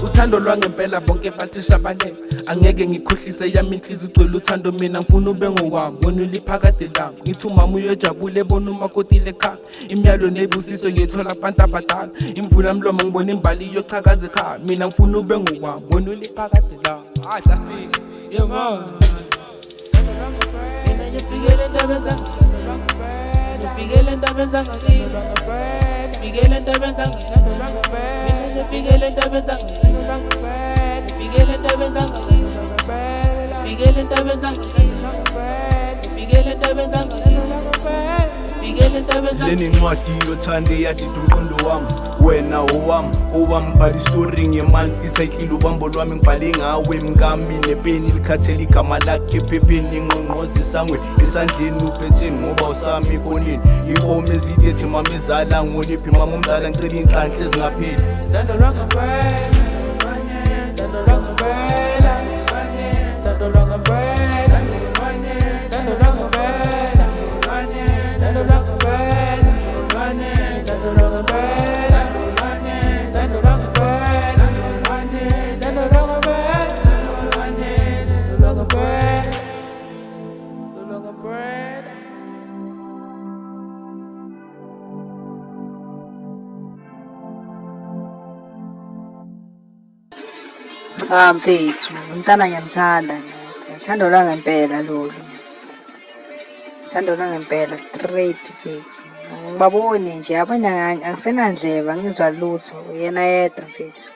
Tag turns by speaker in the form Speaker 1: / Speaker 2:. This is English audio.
Speaker 1: Uthando lwangempela bonke bathi shabane angeke ngikhohlise yami inhliziyo igcwele uthando mina ngifuna ube ngowami wena uliphakade lami ngithi umama uyojabule bona umakotile ekhaya imiyalo nebusiso ngiyithola kubantu abadala imvula mlomo ngibona imbali iyochakaza ekhaya mina ngifuna ube ngowami wena uliphakade lami just speak mina ngifikele endabeni zami ngifikele endabeni zami ngifikele endabeni zami ngifikele endabeni zami ngifikele endabeni zami ngifikele endabeni zami ngifikele endabeni zami ngifikele endabeni zami
Speaker 2: leni ncwadi yothande yadida umqondo wami wena owami bhala istori ngemali title ubambo lwami ngibhale ngawe mngami nepeni likhathela igama lakhe ephepheni ingqongqozi sangwe esandleni uphetheni ngoba usami ifonini i-home ezidethi mama ezala ngoniphi mama umdala ngicela iy'nhlanhla ezingapheli
Speaker 1: Thando lwangempela Thando lwangempela Thando lwangempela Thando lwangempela Thando lwangempela Thando lwangempela Thando lwangempela Thando lwangempela
Speaker 3: Mfethu, umntana ngiyamthanda. Uthando lwangempela lolu. Uthando lwangempela straight mfethu. Ngibabone nje abanye angisenandleba ngizwa lutho yena yedwa mfethu.